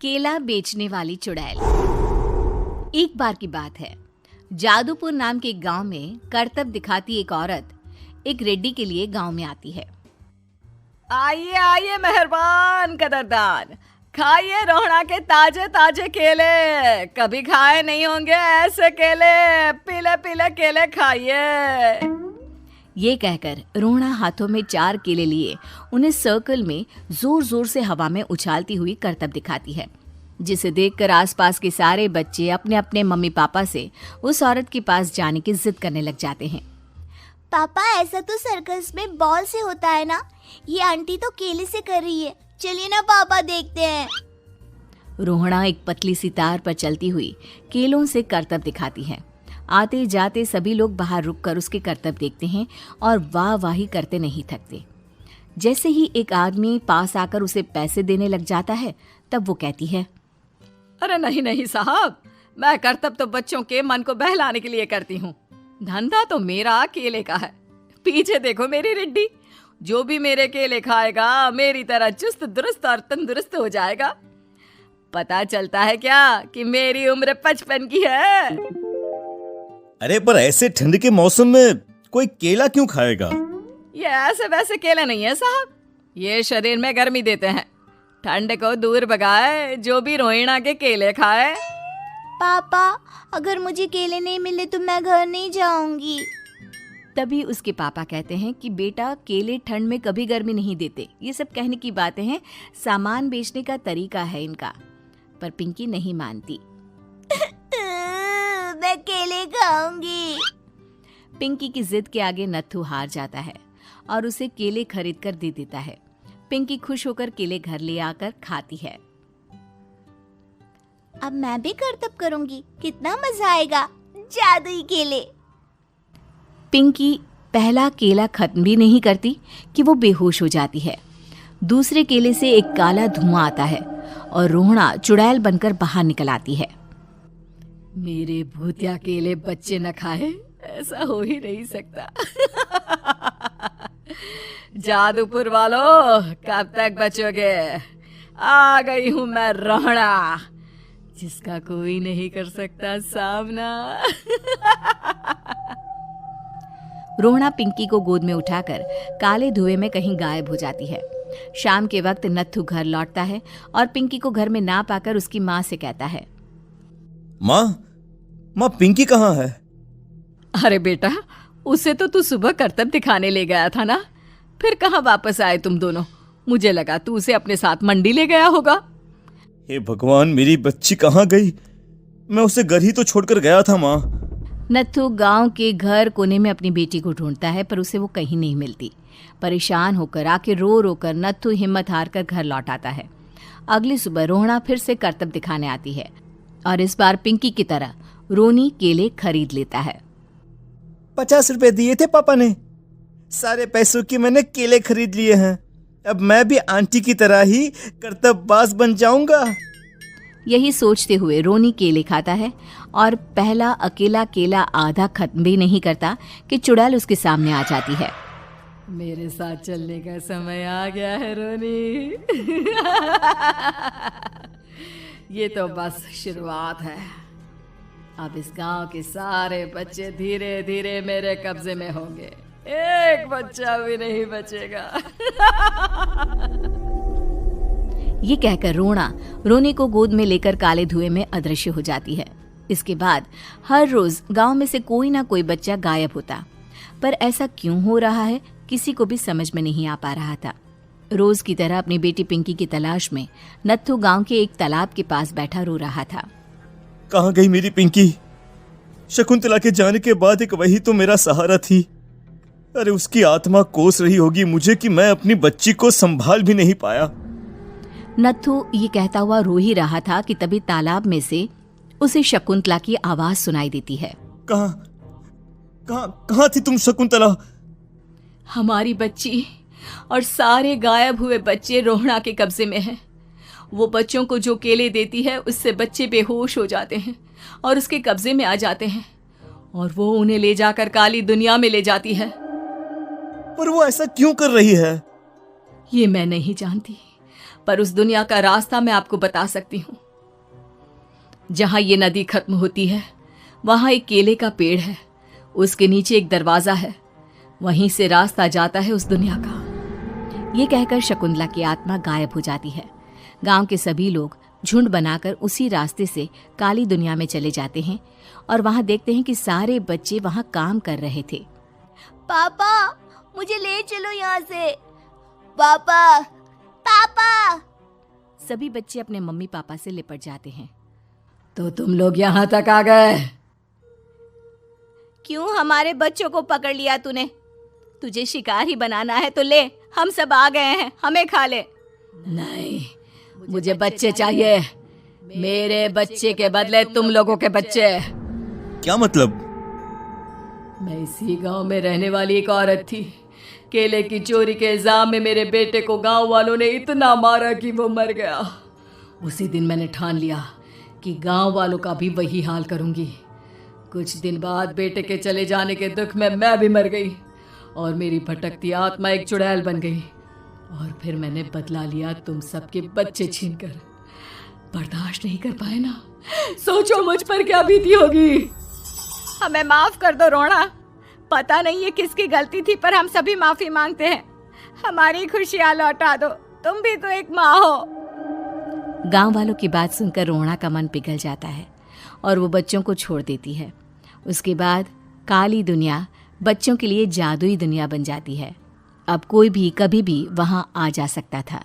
केला बेचने वाली चुड़ैल। एक बार की बात है, जादूपुर नाम के एक गांव में करतब दिखाती एक औरत एक रेड्डी के लिए गांव में आती है। आइए आइए मेहरबान कदरदान, खाइए रोहड़ा के ताजे ताजे केले। कभी खाए नहीं होंगे ऐसे केले, पीले पीले केले खाइए। ये कहकर रोहड़ा हाथों में 4 केले लिए उन्हें सर्कल में जोर जोर से हवा में उछालती हुई करतब दिखाती है, जिसे देखकर आसपास के सारे बच्चे अपने अपने मम्मी पापा से उस औरत के पास जाने की जिद करने लग जाते हैं। पापा, ऐसा तो सर्कस में बॉल से होता है ना, ये आंटी तो केले से कर रही है। चलिए ना पापा, देखते हैं। रोहड़ा एक पतली सी तार पर चलती हुई केलों से करतब दिखाती है। आते जाते सभी लोग बाहर रुककर उसके करतब देखते हैं और वाह वाही करते नहीं थकते। जैसे ही एक आदमी पास आकर उसे पैसे देने लग जाता है, तब वो कहती है, अरे नहीं नहीं साहब, मैं करतब तो बच्चों के मन को बहलाने के लिए करती हूँ। धंधा तो मेरा केले का है। पीछे देखो मेरी रिड्डी, जो भी मेरे केले खाएगा मेरी तरह चुस्त दुरुस्त और तंदुरुस्त हो जाएगा। पता चलता है क्या कि मेरी उम्र 55 की है। अरे पर ऐसे ठंड के मौसम में कोई केला क्यों खाएगा? ये ऐसे वैसे केले नहीं है साहब, ये शरीर में गर्मी देते हैं। ठंड को दूर भगाए जो भी रोहिणा के केले खाए। पापा, अगर मुझे केले नहीं मिले तो मैं घर नहीं जाऊंगी। तभी उसके पापा कहते हैं कि बेटा, केले ठंड में कभी गर्मी नहीं देते। ये सब कहने की बातें हैं, सामान बेचने का तरीका है इनका। पर पिंकी नहीं मानती। मैं केले खाऊंगी। पिंकी की जिद के आगे नत्थू हार जाता है और उसे केले खरीद कर दे देता है। पिंकी खुश होकर केले घर ले आकर खाती है। अब मैं भी करतब करूंगी, कितना मजा आएगा। जादुई केले। पिंकी पहला केला खत्म भी नहीं करती कि वो बेहोश हो जाती है। दूसरे केले से एक काला धुआं आता है और रोहड़ा चुड़ैल बनकर बाहर निकल आती है। मेरे भूतिया केले बच्चे न खाए, ऐसा हो ही नहीं सकता। जादूपुर वालों, कब तक बचोगे? आ गई हूं मैं रोहड़ा, जिसका कोई नहीं कर सकता सामना। रोहड़ा पिंकी को गोद में उठाकर काले धुएं में कहीं गायब हो जाती है। शाम के वक्त नत्थू घर लौटता है और पिंकी को घर में ना पाकर उसकी माँ से कहता है, माँ पिंकी कहाँ है? अरे बेटा, उसे तो तू सुबह करतब दिखाने ले गया था ना, फिर कहाँ वापस आए तुम दोनों? मुझे लगा तू उसे अपने साथ मंडी ले गया होगा। हे भगवान, मेरी बच्ची कहाँ गई? मैं उसे घर ही तो छोड़कर गया था माँ। नत्थू गांव के घर कोने में अपनी बेटी को ढूंढता है, पर उसे वो कहीं नहीं मिलती। परेशान होकर आखिर रो रो कर नत्थू हिम्मत हार कर घर लौट आता है। अगली सुबह रोहड़ा फिर से करतब दिखाने आती है और इस बार पिंकी की तरह रोनी केले खरीद लेता है। 50 रुपए दिए थे पापा ने, सारे पैसों की मैंने केले खरीद लिए हैं। अब मैं भी आंटी की तरह ही करतबबाज बन जाऊंगा। यही सोचते हुए रोनी केले खाता है और पहला अकेला केला आधा खत्म भी नहीं करता कि चुड़ैल उसके सामने आ जाती है। मेरे साथ चलने का समय आ गया है रोनी। ये तो बस शुरुआत है। अब इस गांव के सारे बच्चे धीरे धीरे मेरे कब्जे में होंगे, एक बच्चा भी नहीं बचेगा। ये कहकर रोना रोनी को गोद में लेकर काले धुएं में अदृश्य हो जाती है। इसके बाद हर रोज गांव में से कोई ना कोई बच्चा गायब होता, पर ऐसा क्यों हो रहा है किसी को भी समझ में नहीं आ पा रहा था। रोज की तरह अपनी बेटी पिंकी की तलाश में नत्थू गांव के एक तालाब के पास बैठा रो रहा था। कहाँ गई मेरी पिंकी? शकुंतला के जाने के बाद एक वही तो मेरा सहारा थी। अरे उसकी आत्मा कोस रही होगी मुझे कि मैं अपनी बच्ची को संभाल भी नहीं पाया। नत्थू ये कहता हुआ रो ही रहा था कि तभी तालाब में से उसे शकुंतला की आवाज सुनाई देती है। कहाँ थी तुम शकुंतला? हमारी बच्ची और सारे गायब हुए बच्चे रोहड़ा के कब्जे में हैं। वो बच्चों को जो केले देती है उससे बच्चे बेहोश हो जाते हैं और उसके कब्जे में आ जाते हैं और वो उन्हें ले जाकर काली दुनिया में ले जाती है। पर वो ऐसा क्यों कर रही है? ये मैं नहीं जानती, पर उस दुनिया का रास्ता मैं आपको बता सकती हूँ। जहां ये नदी खत्म होती है वहां एक केले का पेड़ है, उसके नीचे एक दरवाजा है, वहीं से रास्ता जाता है उस दुनिया का। ये कहकर शकुंतला की आत्मा गायब हो जाती है। गांव के सभी लोग झुंड बनाकर उसी रास्ते से काली दुनिया में चले जाते हैं और वहां देखते हैं कि सारे बच्चे वहां काम कर रहे थे। पापा मुझे ले चलो यहाँ से। पापा पापा। सभी बच्चे अपने मम्मी पापा से लिपट जाते हैं। तो तुम लोग यहाँ तक आ गए? क्यों हमारे बच्चों को पकड़ लिया तूने? तुझे शिकार ही बनाना है तो ले, हम सब आ गए हैं, हमें खा ले। नहीं, मुझे बच्चे चाहिए। मेरे बच्चे के बदले तुम लोगों के बच्चे। क्या मतलब? मैं इसी गांव में रहने वाली एक औरत थी। केले की चोरी के इल्जाम में मेरे बेटे को गांव वालों ने इतना मारा कि वो मर गया। उसी दिन मैंने ठान लिया कि गांव वालों का भी वही हाल करूंगी। कुछ दिन बाद बेटे के चले जाने के दुख में मैं भी मर गई और मेरी भटकती आत्मा एक चुड़ैल बन गई। और फिर मैंने बदला लिया तुम सबके बच्चे छीनकर। बर्दाश्त नहीं कर पाए ना? सोचो मुझ पर क्या बीती होगी। हमें माफ कर दो रोना। पता नहीं ये किसकी गलती थी, पर हम सभी माफी मांगते हैं। हमारी खुशियां लौटा दो, तुम भी तो एक माँ हो। गांव वालों की बात सुनकर रोना का मन पिघल जाता है और वो बच्चों को छोड़ देती है। उसके बाद काली दुनिया बच्चों के लिए जादुई दुनिया बन जाती है। अब कोई भी कभी भी वहां आ जा सकता था।